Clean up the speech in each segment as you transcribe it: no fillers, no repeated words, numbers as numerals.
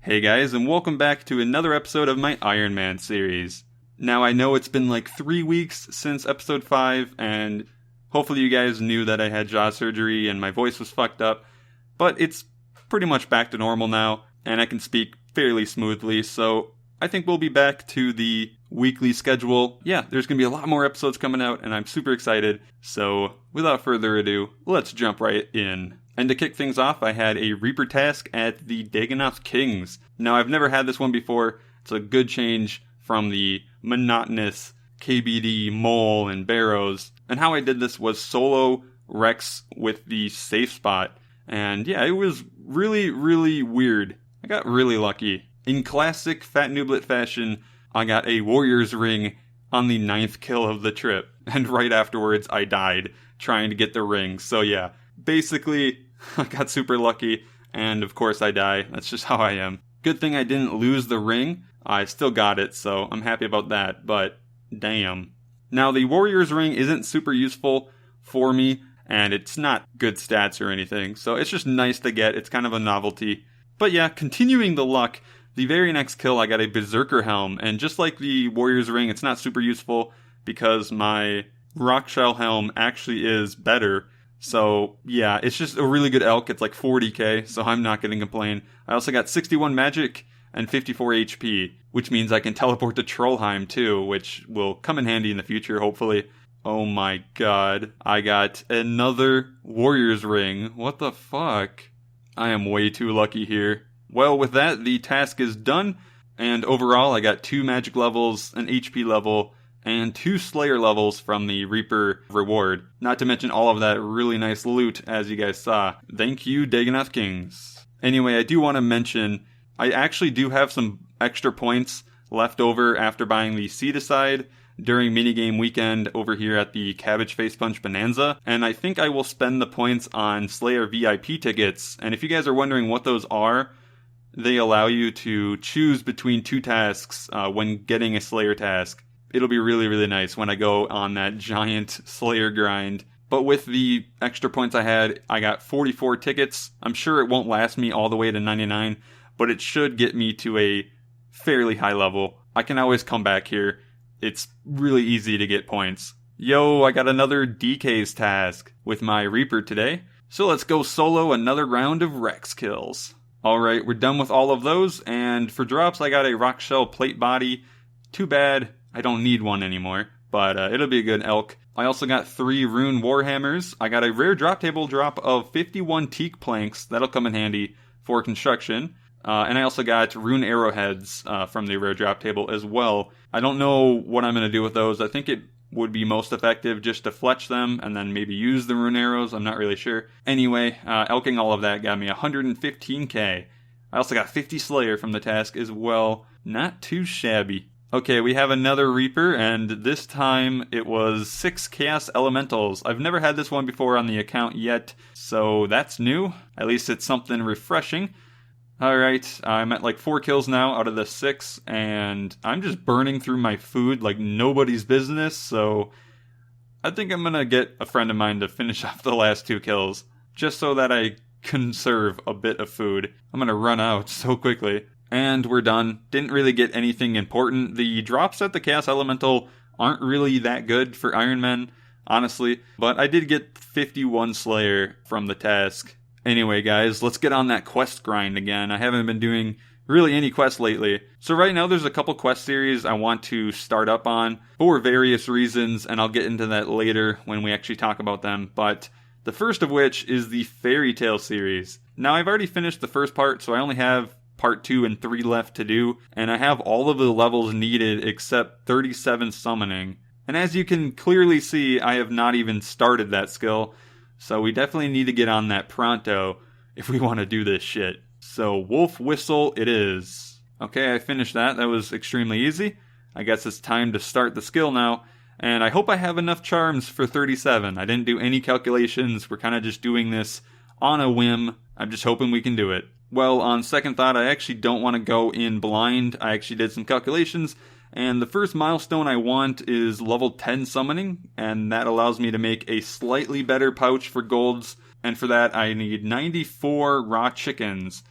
Hey guys, and welcome back to another episode of my Ironman series. Now I know it's been like 3 weeks since episode 5, and hopefully you guys knew that I had jaw surgery and my voice was fucked up, but it's pretty much back to normal now, and I can speak fairly smoothly, so I think we'll be back to the weekly schedule. Yeah, there's going to be a lot more episodes coming out, and I'm super excited, so without further ado, let's jump right in. And to kick things off, I had a Reaper task at the Dagonoth Kings. Now, I've never had this one before. It's a good change from the monotonous KBD, Mole, and Barrows. And how I did this was solo Rex with the safe spot. And yeah, it was really, really weird. I got really lucky. In classic Fat Nooblet fashion, I got a Warrior's Ring on the 9th kill of the trip. And right afterwards, I died trying to get the ring. So yeah, basically, I got super lucky, and of course I die. That's just how I am. Good thing I didn't lose the ring. I still got it, so I'm happy about that, but damn. Now, the Warrior's Ring isn't super useful for me, and it's not good stats or anything, so it's just nice to get. It's kind of a novelty. But yeah, continuing the luck, the very next kill I got a Berserker Helm, and just like the Warrior's Ring, it's not super useful because my Rock Shell Helm actually is better. So, yeah, it's just a really good elk. It's like 40k, so I'm not going to complain. I also got 61 magic and 54 HP, which means I can teleport to Trollheim too, which will come in handy in the future, hopefully. Oh my god, I got another Warrior's Ring. What the fuck? I am way too lucky here. Well, with that, the task is done, and overall I got 2 magic levels, an HP level, and 2 Slayer levels from the Reaper reward. Not to mention all of that really nice loot, as you guys saw. Thank you, Dagonoth Kings. Anyway, I do want to mention, I actually do have some extra points left over after buying the Seed-A-Side during minigame weekend over here at the Cabbage Face Punch Bonanza, and I think I will spend the points on Slayer VIP tickets. And if you guys are wondering what those are, they allow you to choose between 2 tasks when getting a Slayer task. It'll be really, really nice when I go on that giant Slayer grind. But with the extra points I had, I got 44 tickets. I'm sure it won't last me all the way to 99, but it should get me to a fairly high level. I can always come back here. It's really easy to get points. Yo, I got another DKS task with my Reaper today. So let's go solo another round of Rex kills. Alright, we're done with all of those, and for drops I got a Rock Shell Plate Body. Too bad I don't need one anymore, but it'll be a good elk. I also got 3 Rune Warhammers. I got a rare drop table drop of 51 teak planks. That'll come in handy for construction. And I also got Rune Arrowheads from the rare drop table as well. I don't know what I'm going to do with those. I think it would be most effective just to fletch them and then maybe use the Rune Arrows. I'm not really sure. Anyway, elking all of that got me 115k. I also got 50 Slayer from the task as well. Not too shabby. Okay, we have another Reaper, and this time it was 6 Chaos Elementals. I've never had this one before on the account yet, so that's new. At least it's something refreshing. Alright, I'm at like 4 kills now out of the 6, and I'm just burning through my food like nobody's business, so I think I'm gonna get a friend of mine to finish off the last 2 kills, just so that I conserve a bit of food. I'm gonna run out so quickly. And we're done. Didn't really get anything important. The drops at the Chaos Elemental aren't really that good for Ironman, honestly. But I did get 51 Slayer from the task. Anyway, guys, let's get on that quest grind again. I haven't been doing really any quests lately. So right now there's a couple quest series I want to start up on for various reasons, and I'll get into that later when we actually talk about them. But the first of which is the Fairy Tale series. Now, I've already finished the first part, so I only have Part 2 and 3 left to do, and I have all of the levels needed except 37 summoning. And as you can clearly see, I have not even started that skill, so we definitely need to get on that pronto if we want to do this shit. So Wolf Whistle it is. Okay, I finished that. That was extremely easy. I guess it's time to start the skill now, and I hope I have enough charms for 37. I didn't do any calculations. We're kind of just doing this on a whim. I'm just hoping we can do it. Well, on second thought, I actually don't want to go in blind. I actually did some calculations, and the first milestone I want is level 10 summoning, and that allows me to make a slightly better pouch for golds, and for that I need 94 raw chickens.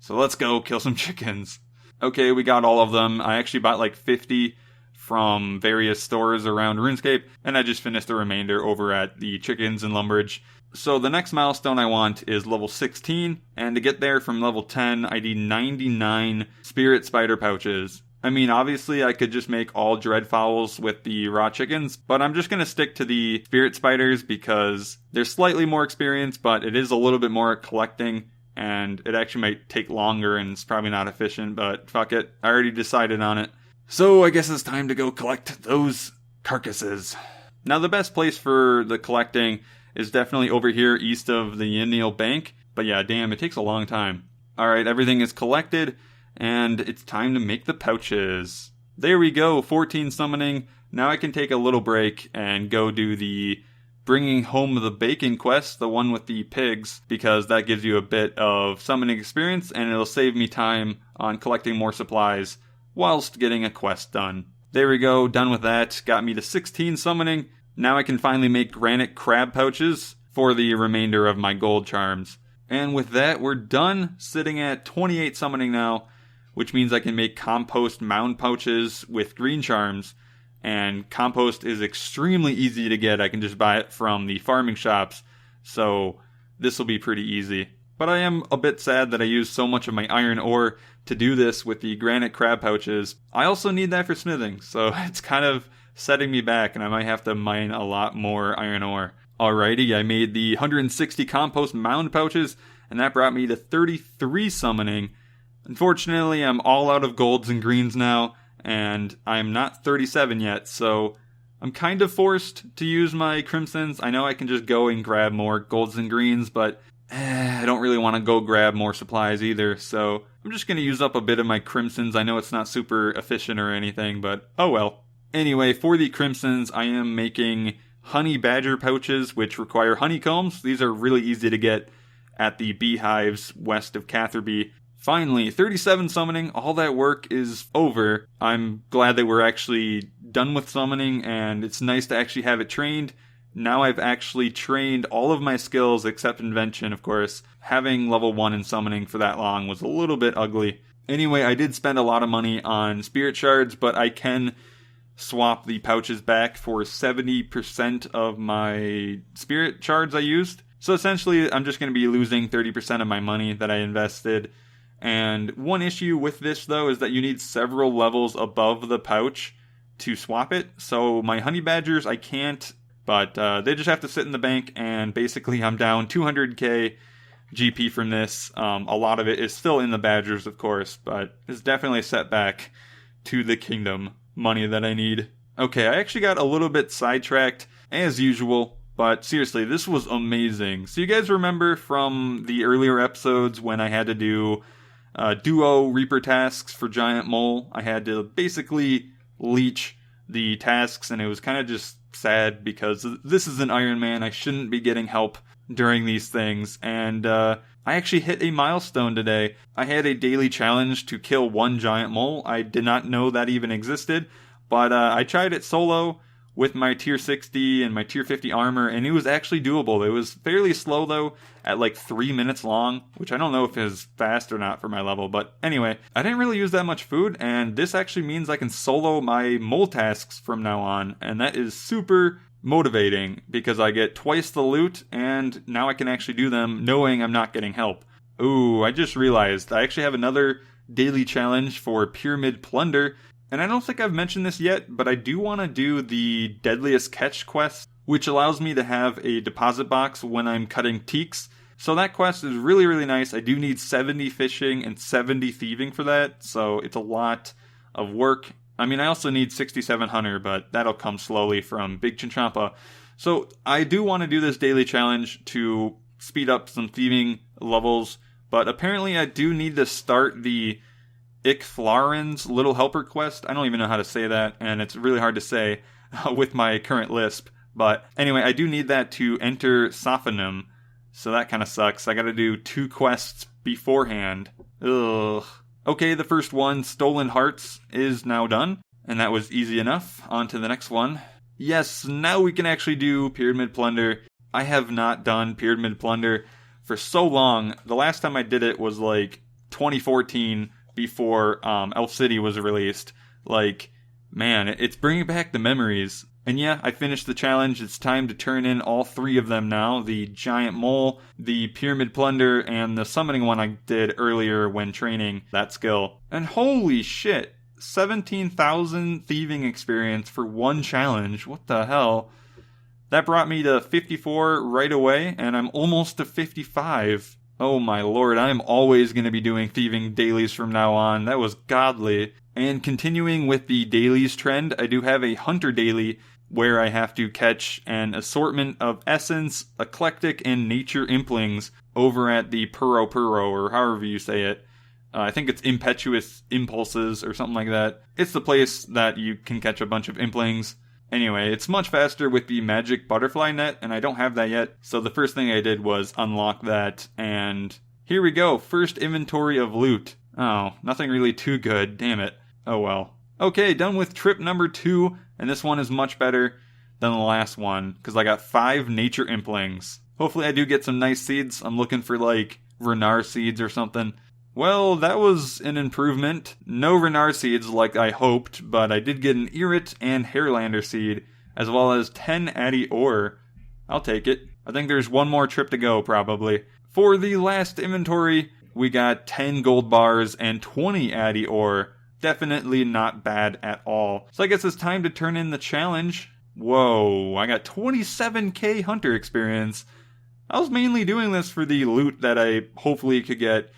So let's go kill some chickens. Okay, we got all of them. I actually bought like 50 from various stores around RuneScape, and I just finished the remainder over at the Chickens in Lumbridge. So the next milestone I want is level 16, and to get there from level 10, I need 99 Spirit Spider pouches. I mean, obviously I could just make all Dreadfowls with the raw chickens, but I'm just going to stick to the Spirit Spiders because they're slightly more experienced, but it is a little bit more collecting, and it actually might take longer, and it's probably not efficient, but fuck it, I already decided on it. So I guess it's time to go collect those carcasses. Now the best place for the collecting is definitely over here east of the Yennial Bank, but yeah, damn, it takes a long time. Alright, everything is collected, and it's time to make the pouches. There we go, 14 summoning. Now I can take a little break and go do the bringing home the bacon quest, the one with the pigs, because that gives you a bit of summoning experience, and it'll save me time on collecting more supplies whilst getting a quest done. There we go, done with that. Got me to 16 summoning. Now I can finally make granite crab pouches for the remainder of my gold charms. And with that, we're done, sitting at 28 summoning now, which means I can make compost mound pouches with green charms. And compost is extremely easy to get. I can just buy it from the farming shops, so this will be pretty easy. But I am a bit sad that I used so much of my iron ore to do this with the granite crab pouches. I also need that for smithing, so it's kind of setting me back, and I might have to mine a lot more iron ore. Alrighty, I made the 160 compost mound pouches, and that brought me to 33 summoning. Unfortunately, I'm all out of golds and greens now, and I'm not 37 yet, so I'm kind of forced to use my crimsons. I know I can just go and grab more golds and greens, but I don't really want to go grab more supplies either, so I'm just going to use up a bit of my crimsons. I know it's not super efficient or anything, but oh well. Anyway, for the crimsons, I am making honey badger pouches, which require honeycombs. These are really easy to get at the beehives west of Catherby. Finally, 37 summoning, all that work is over. I'm glad that we're actually done with summoning, and it's nice to actually have it trained. Now I've actually trained all of my skills except invention, of course. Having level 1 in summoning for that long was a little bit ugly. Anyway, I did spend a lot of money on spirit shards, but I can swap the pouches back for 70% of my spirit shards I used. So essentially, I'm just going to be losing 30% of my money that I invested. And one issue with this, though, is that you need several levels above the pouch to swap it. So my honey badgers, I can't, but they just have to sit in the bank, and basically I'm down 200k GP from this. A lot of it is still in the badgers, of course, but it's definitely a setback to the kingdom money that I need. Okay, I actually got a little bit sidetracked, as usual, but seriously, this was amazing. So you guys remember from the earlier episodes when I had to do duo Reaper tasks for Giant Mole? I had to basically leech the tasks, and it was kind of just sad because this is an Ironman. I shouldn't be getting help during these things, and I actually hit a milestone today. I had a daily challenge to kill one giant mole. I did not know that even existed, but I tried it solo with my tier 60 and my tier 50 armor, and it was actually doable. It was fairly slow, though, at like 3 minutes long, which I don't know if is fast or not for my level, but anyway, I didn't really use that much food, and this actually means I can solo my mole tasks from now on, and that is super motivating because I get twice the loot, and now I can actually do them knowing I'm not getting help. Ooh, I just realized I actually have another daily challenge for Pyramid Plunder, and I don't think I've mentioned this yet, but I do want to do the Deadliest Catch quest, which allows me to have a deposit box when I'm cutting teaks. So that quest is really, really nice. I do need 70 fishing and 70 thieving for that, so it's a lot of work. I mean, I also need 67 hunter, but that'll come slowly from Big Chinchampa. So I do want to do this daily challenge to speed up some thieving levels, but apparently I do need to start the Icthlarren's Little Helper quest. I don't even know how to say that, and it's really hard to say with my current lisp. But anyway, I do need that to enter Sophanum, so that kind of sucks. I gotta do 2 quests beforehand. Ugh. Okay, the first one, Stolen Hearts, is now done, and that was easy enough. On to the next one. Yes, now we can actually do Pyramid Plunder. I have not done Pyramid Plunder for so long. The last time I did it was like 2014 before Elf City was released. Like, man, it's bringing back the memories. And yeah, I finished the challenge. It's time to turn in all 3 of them now. The Giant Mole, the Pyramid Plunder, and the Summoning one I did earlier when training that skill. And holy shit, 17,000 thieving experience for one challenge. What the hell? That brought me to 54 right away, and I'm almost to 55. Oh my lord, I am always going to be doing thieving dailies from now on. That was godly. And continuing with the dailies trend, I do have a hunter daily where I have to catch an assortment of essence, eclectic, and nature implings over at the Puro, or however you say it. I think it's Impetuous Impulses or something like that. It's the place that you can catch a bunch of implings. Anyway, it's much faster with the magic butterfly net, and I don't have that yet. So the first thing I did was unlock that, and here we go. First inventory of loot. Oh, nothing really too good. Damn it. Oh well. Okay, done with trip number 2, and this one is much better than the last one, because I got 5 nature implings. Hopefully I do get some nice seeds. I'm looking for, like, Renar seeds or something. Well, that was an improvement. No Renar seeds like I hoped, but I did get an Irrit and Hairlander seed, as well as 10 Addy ore. I'll take it. I think there's one more trip to go, probably. For the last inventory, we got 10 gold bars and 20 Addy ore. Definitely not bad at all. So I guess it's time to turn in the challenge. Whoa, I got 27k hunter experience. I was mainly doing this for the loot that I hopefully could get,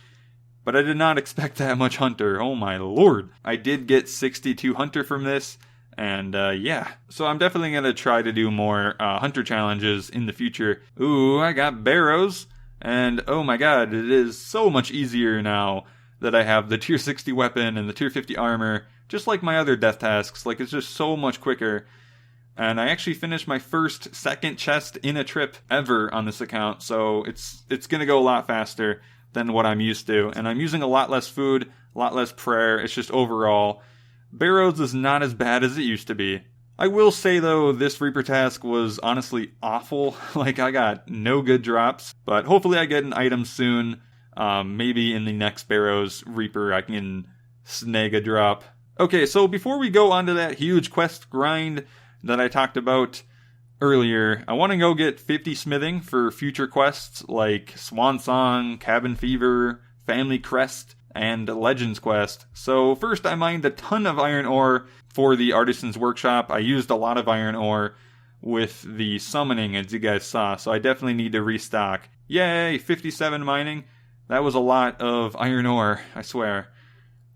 but I did not expect that much hunter. Oh my lord. I did get 62 hunter from this, and yeah. So I'm definitely going to try to do more hunter challenges in the future. Ooh, I got barrows, and oh my god, it is so much easier now that I have the tier 60 weapon and the tier 50 armor, just like my other death tasks. Like, it's just so much quicker. And I actually finished my second chest in a trip ever on this account, so it's gonna go a lot faster than what I'm used to. And I'm using a lot less food, a lot less prayer. It's just overall, Barrows is not as bad as it used to be. I will say though, this Reaper task was honestly awful. Like, I got no good drops, but hopefully I get an item soon. Maybe in the next Barrows Reaper I can snag a drop. Okay, so before we go on to that huge quest grind that I talked about earlier, I want to go get 50 smithing for future quests like Swan Song, Cabin Fever, Family Crest, and Legends Quest. So first I mined a ton of iron ore for the Artisan's Workshop. I used a lot of iron ore with the summoning, as you guys saw, so I definitely need to restock. Yay, 57 mining. That was a lot of iron ore, I swear.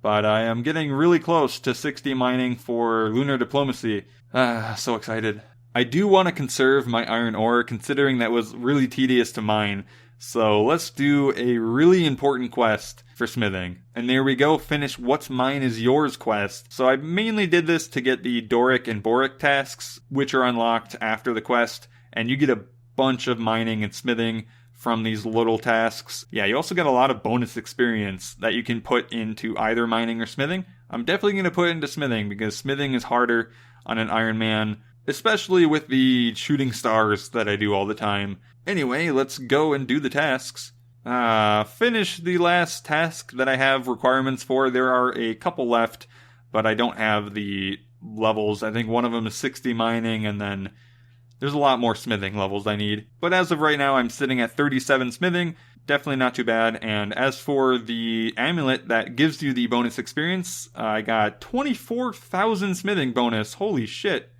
But I am getting really close to 60 mining for Lunar Diplomacy. So excited. I do want to conserve my iron ore, considering that was really tedious to mine. So let's do a really important quest for smithing. And there we go, finish What's Mine is Yours quest. So I mainly did this to get the Doric and Boric tasks, which are unlocked after the quest. And you get a bunch of mining and smithing from these little tasks. Yeah, you also get a lot of bonus experience that you can put into either mining or smithing. I'm definitely going to put into smithing because smithing is harder on an Ironman, especially with the shooting stars that I do all the time. Anyway, let's go and do the tasks. Finish the last task that I have requirements for. There are a couple left, but I don't have the levels. I think one of them is 60 mining, and then there's a lot more smithing levels I need. But as of right now, I'm sitting at 37 smithing. Definitely not too bad. And as for the amulet that gives you the bonus experience, I got 24,000 smithing bonus. Holy shit.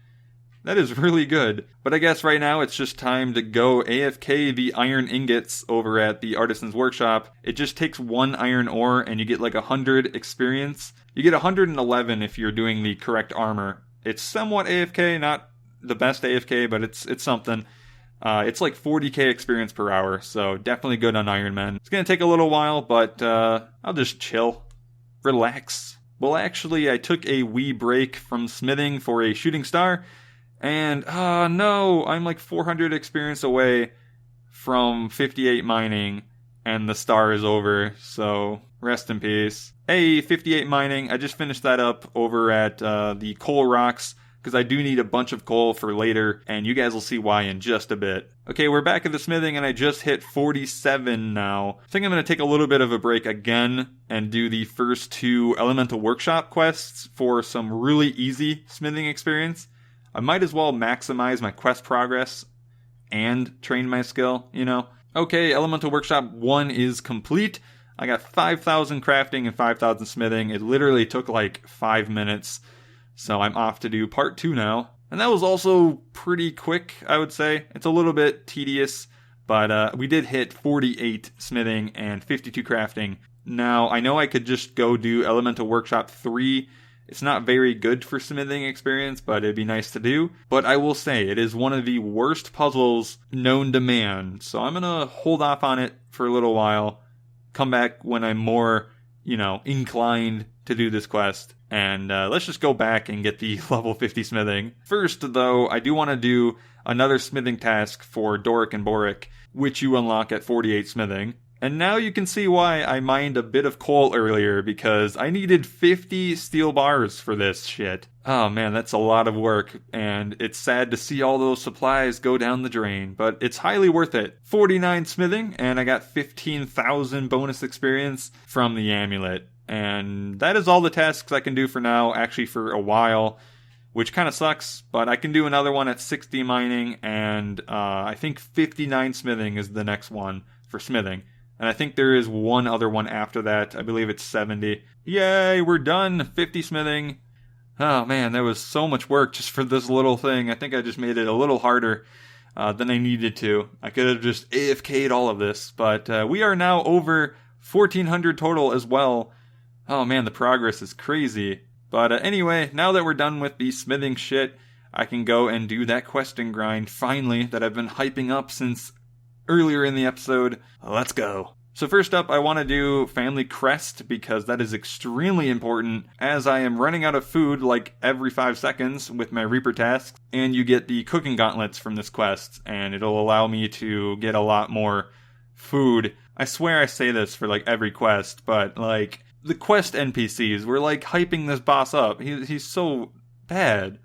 That is really good. But I guess right now it's just time to go AFK the iron ingots over at the Artisan's Workshop. It just takes 1 iron ore and you get like 100 experience. You get 111 if you're doing the correct armor. It's somewhat AFK, not the best AFK, but it's something. It's like 40k experience per hour, so definitely good on Ironman. It's gonna take a little while, but I'll just chill, relax. Well, actually, I took a wee break from smithing for a shooting star, and no, I'm like 400 experience away from 58 mining, and the star is over, so rest in peace. Hey, 58 mining, I just finished that up over at the Coal Rocks because I do need a bunch of coal for later, and you guys will see why in just a bit. Okay, we're back at the smithing, and I just hit 47 now. I think I'm going to take a little bit of a break again and do the first 2 Elemental Workshop quests for some really easy smithing experience. I might as well maximize my quest progress and train my skill, you know? Okay, Elemental Workshop 1 is complete. I got 5,000 crafting and 5,000 smithing. It literally took like 5 minutes. So I'm off to do part 2 now. And that was also pretty quick, I would say. It's a little bit tedious, but we did hit 48 smithing and 52 crafting. Now, I know I could just go do Elemental Workshop 3. It's not very good for smithing experience, but it'd be nice to do. But I will say, it is one of the worst puzzles known to man. So I'm going to hold off on it for a little while. Come back when I'm more, inclined to do this quest. And let's just go back and get the level 50 smithing. First, though, I do want to do another smithing task for Doric and Boric, which you unlock at 48 smithing. And now you can see why I mined a bit of coal earlier, because I needed 50 steel bars for this shit. Oh man, that's a lot of work, and it's sad to see all those supplies go down the drain, but it's highly worth it. 49 smithing, and I got 15,000 bonus experience from the amulet. And that is all the tasks I can do for now, actually for a while, which kind of sucks, but I can do another one at 60 mining, and I think 59 smithing is the next one for smithing. And I think there is one other one after that. I believe it's 70. Yay, we're done. 50 smithing. Oh man, that was so much work just for this little thing. I think I just made it a little harder than I needed to. I could have just AFK'd all of this. But we are now over 1,400 total as well. Oh man, the progress is crazy. But anyway, now that we're done with the smithing shit, I can go and do that questing grind, finally, that I've been hyping up since earlier in the episode. Let's go. So first up, I want to do Family Crest, because that is extremely important, as I am running out of food like every 5 seconds with my Reaper tasks, and you get the cooking gauntlets from this quest, and it'll allow me to get a lot more food. I swear I say this for like every quest, but like, the quest NPCs were like hyping this boss up. He's so bad.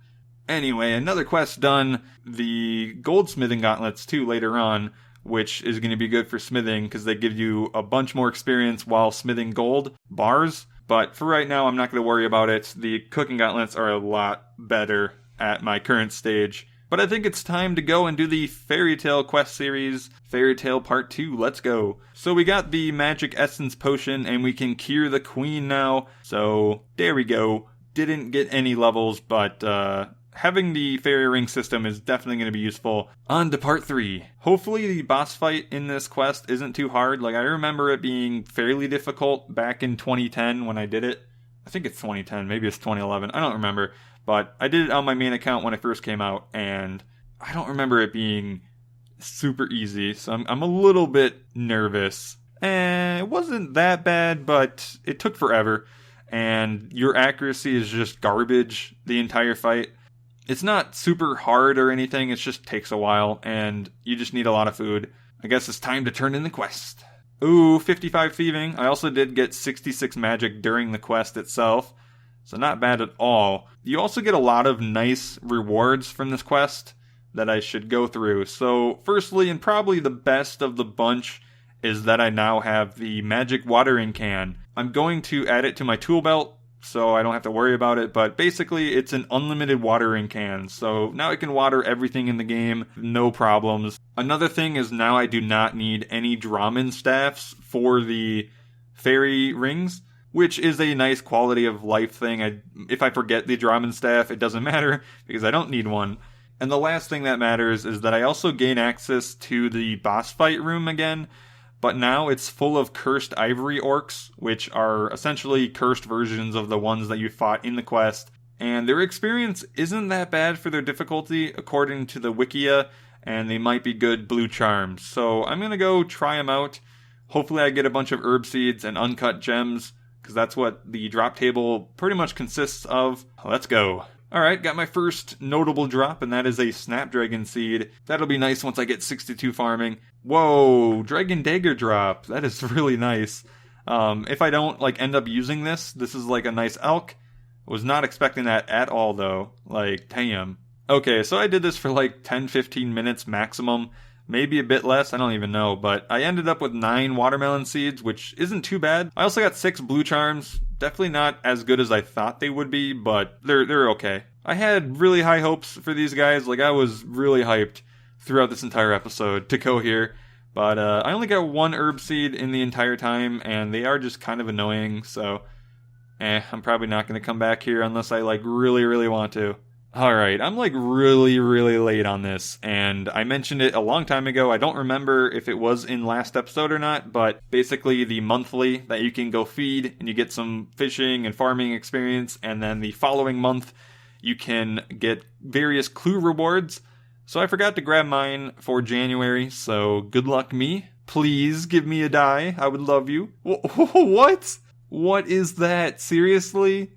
Anyway, another quest done. The goldsmithing gauntlets too later on, which is going to be good for smithing because they give you a bunch more experience while smithing gold bars. But for right now, I'm not going to worry about it. The cooking gauntlets are a lot better at my current stage. But I think it's time to go and do the Fairy Tale quest series, Fairy Tale Part 2, let's go. So we got the Magic Essence Potion, and we can cure the Queen now. So, there we go. Didn't get any levels, but having the Fairy Ring system is definitely going to be useful. On to Part 3. Hopefully the boss fight in this quest isn't too hard. Like, I remember it being fairly difficult back in 2010 when I did it. I think it's 2010, maybe it's 2011, I don't remember. But I did it on my main account when it first came out, and I don't remember it being super easy, so I'm a little bit nervous. And it wasn't that bad, but it took forever, and your accuracy is just garbage the entire fight. It's not super hard or anything, it just takes a while, and you just need a lot of food. I guess it's time to turn in the quest. Ooh, 55 thieving. I also did get 66 magic during the quest itself. So not bad at all. You also get a lot of nice rewards from this quest that I should go through. So firstly, and probably the best of the bunch, is that I now have the magic watering can. I'm going to add it to my tool belt so I don't have to worry about it, but basically it's an unlimited watering can. So now I can water everything in the game, no problems. Another thing is now I do not need any Drammen staffs for the fairy rings, which is a nice quality of life thing. If I forget the Drammen staff, it doesn't matter, because I don't need one. And the last thing that matters is that I also gain access to the boss fight room again, but now it's full of cursed ivory orcs, which are essentially cursed versions of the ones that you fought in the quest. And their experience isn't that bad for their difficulty, according to the Wikia, and they might be good blue charms. So I'm going to go try them out. Hopefully I get a bunch of herb seeds and uncut gems, because that's what the drop table pretty much consists of. Let's go. Alright, got my first notable drop, and that is a Snapdragon seed. That'll be nice once I get 62 farming. Whoa, Dragon Dagger drop. That is really nice. If I don't end up using this, this is like a nice elk. Was not expecting that at all, though. Like, damn. Okay, so I did this for like 10-15 minutes maximum. Maybe a bit less, I don't even know. But I ended up with 9 watermelon seeds, which isn't too bad. I also got 6 blue charms. Definitely not as good as I thought they would be, but they're okay. I had really high hopes for these guys. Like, I was really hyped throughout this entire episode to go here. But I only got 1 herb seed in the entire time, and they are just kind of annoying, so I'm probably not going to come back here unless I like really, really want to. Alright, I'm like really, really late on this, and I mentioned it a long time ago. I don't remember if it was in last episode or not, but basically the monthly that you can go feed, and you get some fishing and farming experience, and then the following month you can get various clue rewards. So I forgot to grab mine for January, so good luck me. Please give me a die, I would love you. What? What is that? Seriously?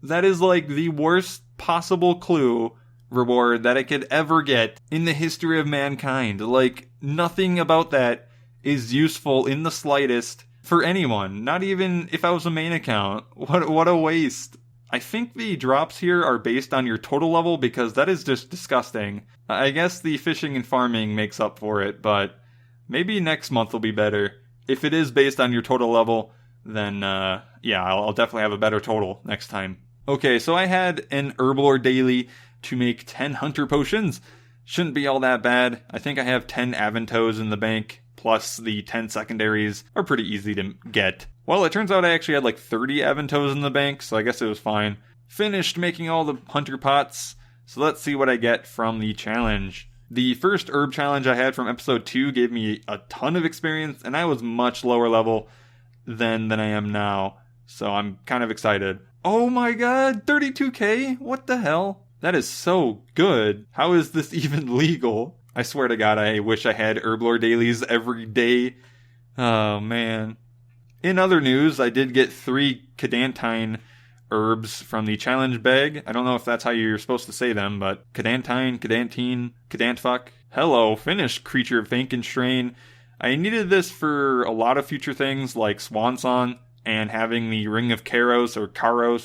That is like the worst possible clue reward that I could ever get in the history of mankind. Like, nothing about that is useful in the slightest for anyone. Not even if I was a main account. What a waste. I think the drops here are based on your total level because that is just disgusting. I guess the fishing and farming makes up for it, but maybe next month will be better. If it is based on your total level, then yeah, I'll definitely have a better total next time. Okay, so I had an Herblore daily to make 10 hunter potions. Shouldn't be all that bad. I think I have 10 Aventos in the bank, plus the 10 secondaries are pretty easy to get. Well, it turns out I actually had like 30 Aventos in the bank, so I guess it was fine. Finished making all the hunter pots, so let's see what I get from the challenge. The first herb challenge I had from episode 2 gave me a ton of experience, and I was much lower level than I am now, so I'm kind of excited. Oh my god, 32k? What the hell? That is so good. How is this even legal? I swear to god, I wish I had Herblore dailies every day. Oh man. In other news, I did get 3 Cadantine herbs from the challenge bag. I don't know if that's how you're supposed to say them, but Cadantine, Cadantfuck. Hello, finished creature of Frankenstrain. I needed this for a lot of future things like Swan Song, and having the Ring of Karos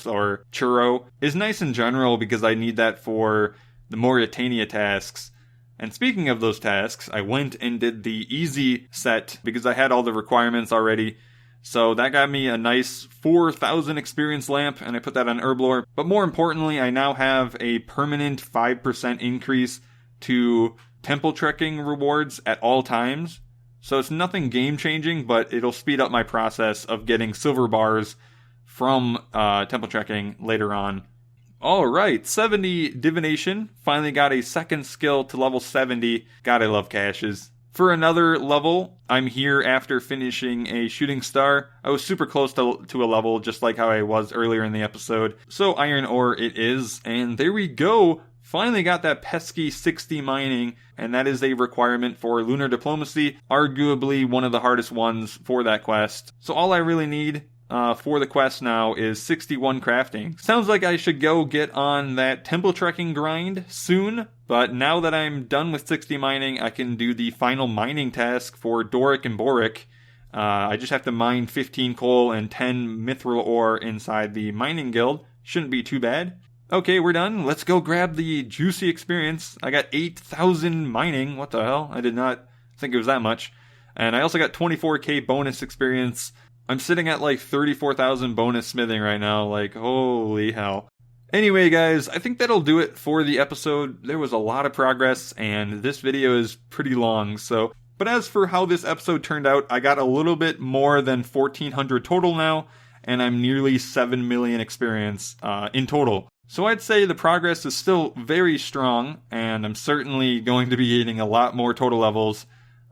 or Churro is nice in general because I need that for the Mauritania tasks. And speaking of those tasks, I went and did the easy set because I had all the requirements already. So that got me a nice 4,000 experience lamp, and I put that on Herblore. But more importantly, I now have a permanent 5% increase to temple trekking rewards at all times. So it's nothing game-changing, but it'll speed up my process of getting silver bars from temple trekking later on. Alright, 70 divination. Finally got a second skill to level 70. God, I love caches. For another level, I'm here after finishing a shooting star. I was super close to a level, just like how I was earlier in the episode. So iron ore it is, and there we go! Finally got that pesky 60 mining, and that is a requirement for Lunar Diplomacy, arguably one of the hardest ones for that quest. So all I really need for the quest now is 61 crafting. Sounds like I should go get on that temple trekking grind soon, but now that I'm done with 60 mining, I can do the final mining task for Doric and Boric. I just have to mine 15 coal and 10 mithril ore inside the mining guild. Shouldn't be too bad. Okay, we're done. Let's go grab the juicy experience. I got 8,000 mining. What the hell? I did not think it was that much. And I also got 24k bonus experience. I'm sitting at like 34,000 bonus smithing right now. Like, holy hell. Anyway, guys, I think that'll do it for the episode. There was a lot of progress, and this video is pretty long, so... But as for how this episode turned out, I got a little bit more than 1,400 total now, and I'm nearly 7 million experience in total. So I'd say the progress is still very strong, and I'm certainly going to be getting a lot more total levels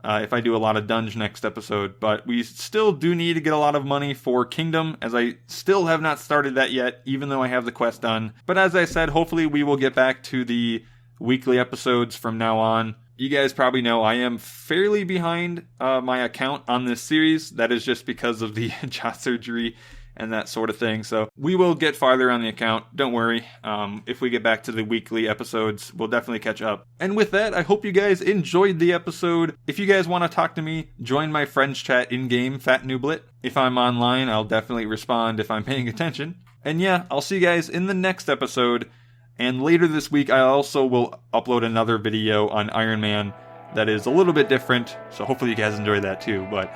if I do a lot of dungeon next episode. But we still do need to get a lot of money for Kingdom, as I still have not started that yet, even though I have the quest done. But as I said, hopefully we will get back to the weekly episodes from now on. You guys probably know I am fairly behind my account on this series. That is just because of the jaw surgery and that sort of thing. So we will get farther on the account. Don't worry. If we get back to the weekly episodes, we'll definitely catch up. And with that, I hope you guys enjoyed the episode. If you guys want to talk to me, join my friends chat in-game, Fat Nooblet. If I'm online, I'll definitely respond if I'm paying attention. And yeah, I'll see you guys in the next episode. And later this week, I also will upload another video on Ironman that is a little bit different. So hopefully you guys enjoy that too. But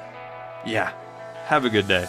yeah, have a good day.